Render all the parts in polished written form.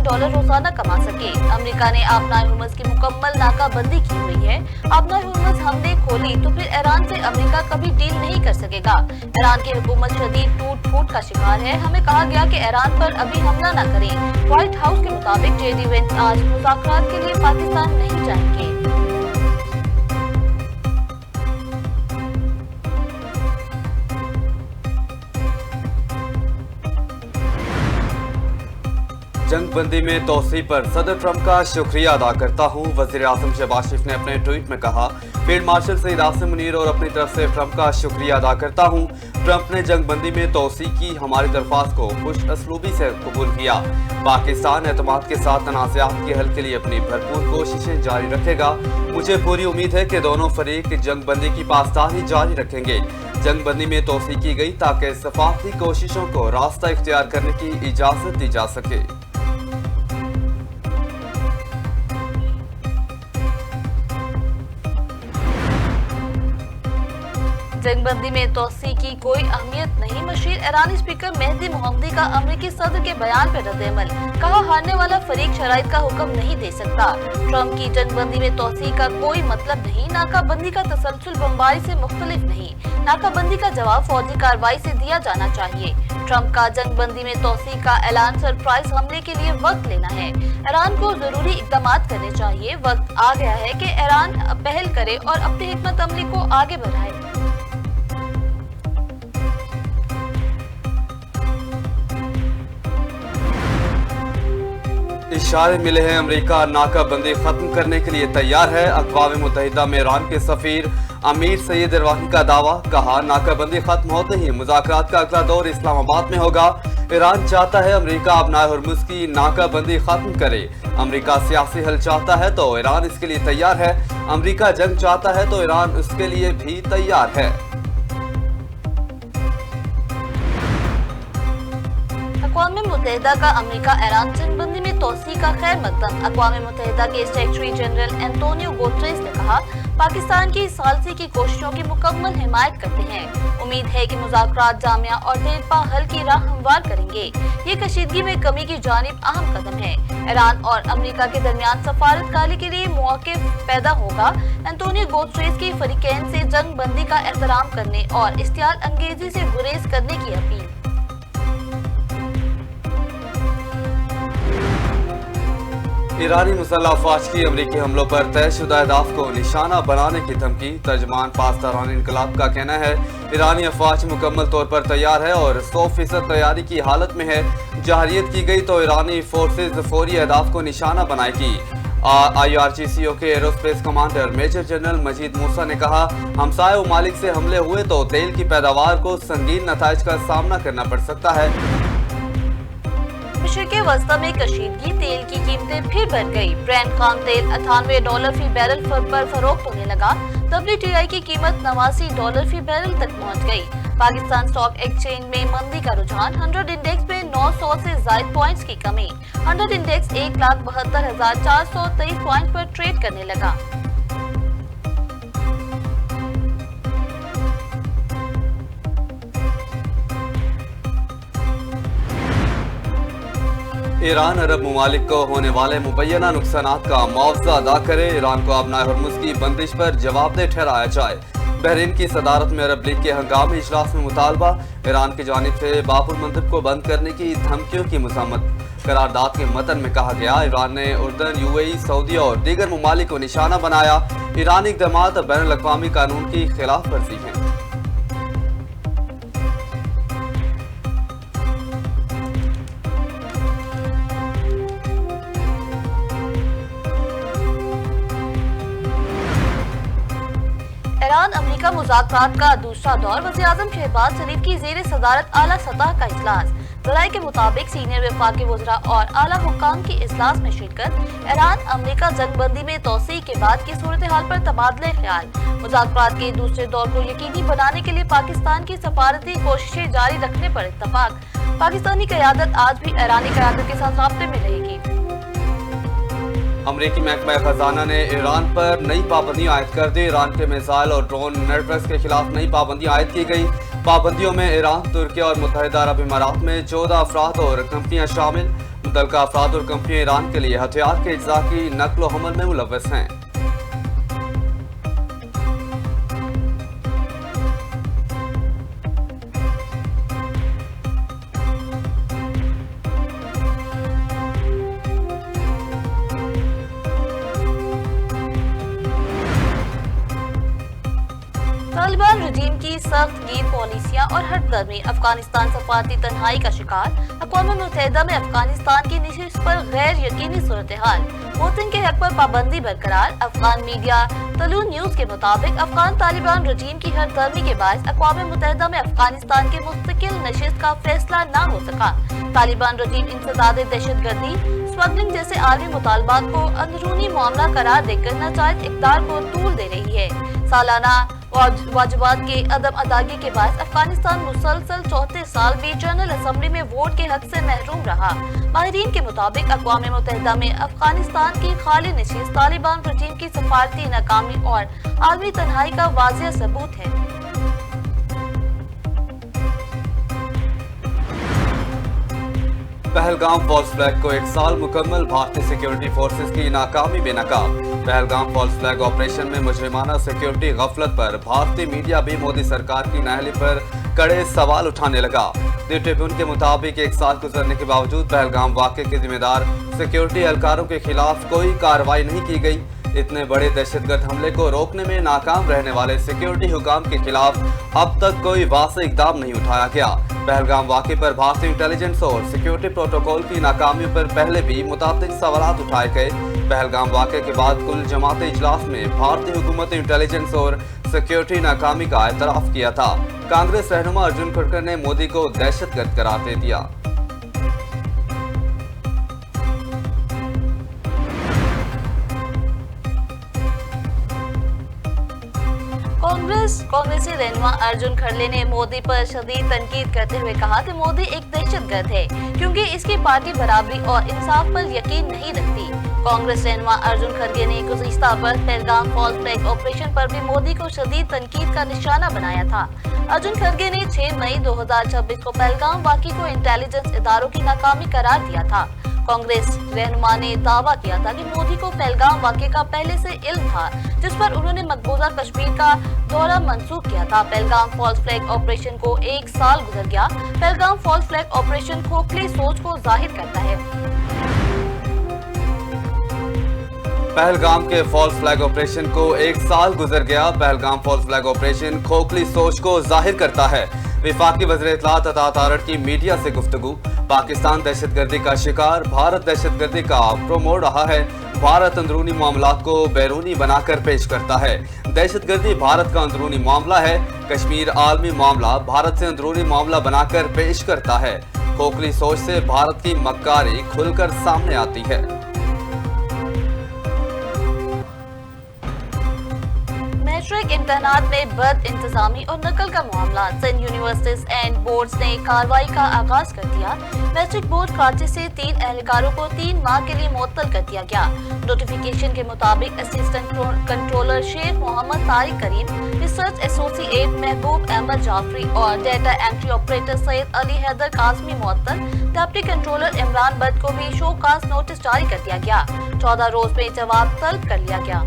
Dollar रोजाना कमा सके। अमेरिका ने आबनाए हुर्मुज़ की मुकम्मल नाकाबंदी की हुई है। आबनाए हुर्मुज़ हमने खोली तो फिर ईरान से अमेरिका कभी डील नहीं कर सकेगा। ईरान की हुकूमत शदीद टूट फूट का शिकार है। हमें कहा गया कि ईरान पर अभी हमला न करें। व्हाइट हाउस के मुताबिक JD वेंस आज मुज़ाकरात के लिए पाकिस्तान नहीं जाएंगे। जंगबंदी में तोसी पर सदर ट्रंप का शुक्रिया अदा करता हूँ। वज़ीर आज़म शहबाज शरीफ ने अपने ट्वीट में कहा, फील्ड मार्शल सईद आसिम मुनीर और अपनी तरफ से ट्रंप का शुक्रिया अदा करता हूँ। ट्रंप ने जंगबंदी में तोसी की हमारी दरख्वास्त को खुश असलूबी से कबूल किया। पाकिस्तान एतमाद के साथ तनाज़ात के हल के लिए अपनी भरपूर कोशिशें जारी रखेगा। मुझे पूरी उम्मीद है कि दोनों फरीक जंगबंदी की पासदारी जारी रखेंगे। जंगबंदी में तोसी की गई ताकि सफारती कोशिशों को रास्ता इख्तियार करने की इजाज़त दी जा सके। जंगबंदी में तोसी की कोई अहमियत नहीं। मशीर ईरानी स्पीकर मेहदी मोहम्मदी का अमेरिकी सदर के बयान पर रद्द-ए-अमल। कहा, हारने वाला फरीक शराइत का हुक्म नहीं दे सकता। ट्रंप की जंगबंदी में तोसी का कोई मतलब नहीं। नाकाबंदी का तसलसल बमबारी से मुख्तलिफ नहीं। नाकाबंदी का जवाब फौजी कार्रवाई से दिया जाना चाहिए। ट्रंप का जंगबंदी में तोसी का ऐलान सरप्राइज हमले के लिए वक्त लेना है। ईरान को जरूरी इक़दाम करने चाहिए। वक्त आ गया है कि ईरान पहल करे और अपनी हिकमत अमली को आगे बढ़ाए। इशारे मिले हैं, अमेरिका नाकाबंदी खत्म करने के लिए तैयार है। अक़वाम मुत्तहिदा में ईरान के सफीर अमीर सईद इरवानी का दावा। कहा, नाकाबंदी खत्म होते ही मुज़ाकरात का अगला दौर इस्लामाबाद में होगा। ईरान चाहता है अमेरिका आबनाए हुर्मुज़ की नाकाबंदी खत्म करे। अमेरिका सियासी हल चाहता है तो ईरान इसके लिए तैयार है। अमेरिका जंग चाहता है तो ईरान उसके लिए भी तैयार है। अक़वाम मुत्तहिदा का अमेरिका ईरान जंगबंदी में तोसी का खैर मकदम। अक़वाम मुत्तहिदा के सेक्रेटरी जनरल एंटोनियो गुतेरेस ने कहा, पाकिस्तान की सालसी की कोशिशों की मुकम्मल हिमायत करते हैं। उम्मीद है कि मुज़ाकरात जामिया और देरपा हल की राह हमवार करेंगे। ये कशीदगी में कमी की जानिब अहम कदम है। ईरान और अमेरिका के दरमियान सफारतकारी के लिए मौके पैदा होगा। एंटोनियो गुतेरेस की फरीकैन से जंगबंदी का एहतराम करने और इश्तियाल अंगेजी से गुरेज करने की अपील। ईरानी मुसल्लह अफवाज की अमरीकी हमलों पर तयशुदा अहदाफ को निशाना बनाने की धमकी। तर्जमान पासदारान इनकलाब का कहना है, ईरानी अफवाज मुकम्मल तौर पर तैयार है और 100% तैयारी की हालत में है। जहरियत की गई तो ईरानी फोर्सेज फौरी अहदाफ को निशाना बनाएगी। IRGCO के एरोस्पेस कमांडर मेजर जनरल मजीद मूसा ने कहा, हमसाये ममालिक से हमले हुए तो तेल की पैदावार को संगीन नताइज का सामना करना पड़ सकता है। मशरिक़े वस्ता में कशीदगी, तेल की कीमतें फिर बढ़ गई। ब्रेंट खाम तेल $98 फी बैरल पर फरोख्त होने लगा। WTI की कीमत $89 फी बैरल तक पहुंच गई। पाकिस्तान स्टॉक एक्सचेंज में मंदी का रुझान। 100 इंडेक्स में 900 से ज़ायद पॉइंट्स की कमी। 100 इंडेक्स 1,72,423 पॉइंट पर ट्रेड करने लगा। ईरान अरब ममालिक को होने वाले मुबैना नुकसानात का मुआवजा अदा करे। ईरान को आबनाए हुर्मुज़ की बंदिश पर जवाबदेह ठहराया जाए। बहरीन की सदारत में अरब लीग के हंगामी इजलास में मुतालबा। ईरान की जानिब से बाबुल मंदब को बंद करने की धमकियों की मज़म्मत। करारदाद के मतन में कहा गया, ईरान ने उर्दन, UAE, सऊदी और दीगर ममालिक को निशाना बनाया। ईरानी इक़दामात बैनुल-अक़वामी कानून की खिलाफ वर्जी है। ईरान अमेरिका मुज़ाकरात का दूसरा दौर। वज़ीर-ए-आज़म शहबाज शरीफ की ज़ेर सदारत आला सतह का इजलास। ज़राए के मुताबिक सीनियर वफाकी वज़रा और आला हुक्काम की इजलास में शिरकत। ईरान अमेरिका जंगबंदी में तोसी के बाद की सूरत हाल पर तबादले ख्याल। मुज़ाकरात के दूसरे दौर को यकीनी बनाने के लिए पाकिस्तान की सफारती कोशिशें जारी रखने पर इत्तफाक। पाकिस्तानी क़यादत आज भी ईरानी क़यादत के साथ राब्ते में रहेगी। अमरीकी महकमा खजाना ने ईरान पर नई पाबंदी आयद कर दी। ईरान के मिसाइल और ड्रोन नेटवर्क के खिलाफ नई पाबंदी आयद की गई। पाबंदियों में ईरान, तुर्की और मुत्तहिदा अरब इमारात में 14 अफराद और कंपनियां शामिल। मुतल्लिका अफराद और कंपनियां ईरान के लिए हथियार के इज्जा की नकलो हमल में मुलव्वस हैं। तालिबान रजीम की सख्त गिर पॉलिसियां और हटदर्मी अफगानिस्तान सफारती तन्हाई का शिकार। अक़वाम मुत्तहिदा में अफगानिस्तान की नशिस्त पर गैर यकीनी सूरत हाल। वोटिंग के हक पर पाबंदी बरकरार। अफगान मीडिया तलू न्यूज के मुताबिक अफगान तालिबान रजीम की हटदर्मी के बाद अक़वाम मुत्तहिदा में अफगानिस्तान के मुस्तकिल नशिस्त का फैसला न हो सका। तालिबान रजीम इंसदाद दहशतगर्दी, स्मगलिंग जैसे आलमी मुतालबात को अंदरूनी मामला करार देकर नाजायज इक़दार को तूल दे रही है। सालाना वाजिबात के अदम अदागी के बाद अफगानिस्तान मुसलसल चौथे साल भी जनरल असम्बली में वोट के हक से महरूम रहा। माहिरीन के मुताबिक अक़वाम मुत्तहिदा में अफगानिस्तान की खाली नशिस्त तालिबान रजीम की सफारती नाकामी और आलमी तन्हाई का वाज़ेह सबूत है। पहलगाम फॉल्स फ्लैग को 1 साल मुकम्मल। भारतीय सिक्योरिटी फोर्सेस की नाकामी बेनकाब। पहलगाम फॉल्स फ्लैग ऑपरेशन में मुजरिमाना सिक्योरिटी गफलत पर भारतीय मीडिया भी मोदी सरकार की नाअहली पर कड़े सवाल उठाने लगा। द ट्रिब्यून के मुताबिक 1 साल गुजरने के बावजूद पहलगाम वाक़े के जिम्मेदार सिक्योरिटी एहलकारों के खिलाफ कोई कार्रवाई नहीं की गई। इतने बड़े दहशतगर्द हमले को रोकने में नाकाम रहने वाले सिक्योरिटी हुकाम के खिलाफ अब तक कोई वाज़ेह इक़दाम नहीं उठाया गया। पहलगाम वाक़े पर भारतीय इंटेलिजेंस और सिक्योरिटी प्रोटोकॉल की नाकामियों पर पहले भी मुताबिक सवाल उठाए गए। पहलगाम वाक़े के बाद कुल जमाती इजलास में भारतीय हुकूमत इंटेलिजेंस और सिक्योरिटी नाकामी का एतराफ़ किया था। कांग्रेस रहनुमा अर्जुन खड़गर ने मोदी को दहशतगर्द करार दे दिया। कांग्रेसी रहनुमा अर्जुन खड़गे ने मोदी पर शदीद तनकीद करते हुए कहा कि मोदी एक दहशतगर्द है क्योंकि इसकी पार्टी बराबरी और इंसाफ पर यकीन नहीं रखती। कांग्रेस रहनुमा अर्जुन खड़गे ने गुज़िश्ता पर पहलगाम फॉल्स फ्लैग ऑपरेशन पर भी मोदी को शदीद तनकीद का निशाना बनाया था। अर्जुन खड़गे ने 6 मई 2026 को पहलगाम वाक़े को इंटेलिजेंस इदारों की नाकामी करार दिया था। कांग्रेस रहनुमा ने दावा किया था कि मोदी को पहलगाम वाक़े का पहले से इल्म था, जिस पर उन्होंने मकबूजा कश्मीर का दौरा मंसूख किया था। पहलगाम फॉल्स फ्लैग ऑपरेशन को 1 साल गुजर गया। पहलगाम फॉल्स फ्लैग ऑपरेशन खोखली सोच को जाहिर करता है। पहलगाम के फॉल्स फ्लैग ऑपरेशन को 1 साल गुजर गया। पहलगाम फॉल्स फ्लैग ऑपरेशन खोखली सोच को जाहिर करता है। वफाकी वज़ीर इत्तलात अता तारड़ की मीडिया से गुफ्तगू। पाकिस्तान दहशतगर्दी का शिकार, भारत दहशतगर्दी का प्रोमोट रहा है। भारत अंदरूनी मामलात को बैरूनी बनाकर पेश करता है। दहशतगर्दी भारत का अंदरूनी मामला है। कश्मीर आलमी मामला भारत से अंदरूनी मामला बनाकर पेश करता है। खोखली सोच से भारत की मक्कारी खुलकर सामने आती है। मैट्रिक इम्तहानात में बद इंतजामी और नकल का मामला। सिंध यूनिवर्सिटीज एंड बोर्ड्स ने कार्रवाई का आगाज कर दिया। मैट्रिक बोर्ड कराची से 3 एहलकारों को 3 माह के लिए मुअत्तल कर दिया गया। नोटिफिकेशन के मुताबिक assistant controller Sheikh Mohammad Tariq Karim, research associate Mehboob Ahmed Jafri और data entry operator Syed Ali Haider Qasmi मुअत्तल। डिप्टी कंट्रोलर इमरान बट को भी शोकास नोटिस जारी कर दिया गया। 14 रोज में जवाब तलब कर लिया गया।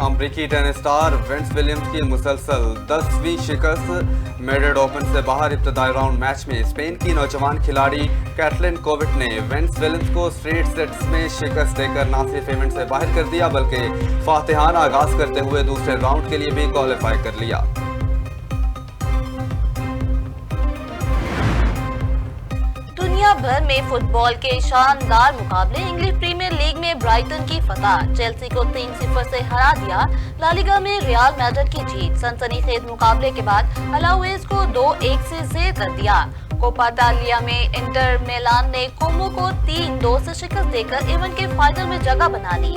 अमरीकी टेनिस स्टार वेन्स विलियम्स की मुसलसल 10वीं शिकस्त। मेड्रिड ओपन से बाहर इब्तदाई राउंड मैच में स्पेन की नौजवान खिलाड़ी कैटलिन कोविट ने वेन्स विलियम्स को स्ट्रेट सेट्स में शिकस्त देकर न सिर्फ इवेंट से बाहर कर दिया बल्कि फातिहाना आगाज करते हुए दूसरे राउंड के लिए भी क्वालिफाई कर लिया। दुनिया भर में फुटबॉल के शानदार मुकाबले। इंग्लिश प्रीमियर लीग में ब्राइटन की फतह, चेल्सी को 3-0 से हरा दिया। ला लीगा में रियल मैड्रिड की जीत। सनसनीखेज मुकाबले के बाद अलावेज को 2-1 से ज़ेर कर दिया। कोपा इटालिया में इंटर मिलान ने कोमो को 3-2 से शिकस्त देकर इवेंट के फाइनल में जगह बना ली।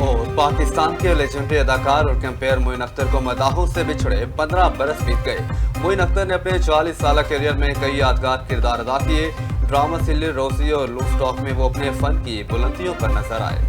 और पाकिस्तान के लेजेंडरी अदाकार और कैंपेयर मोइन अख्तर को मदाहों से बिछड़े 15 बरस बीत गए। मोइन अख्तर ने अपने 40 साल करियर में कई यादगार किरदार अदा किए। ड्रामा सिल्ली रोजी और लूज टॉक में वो अपने फन की बुलंदियों पर नजर आए।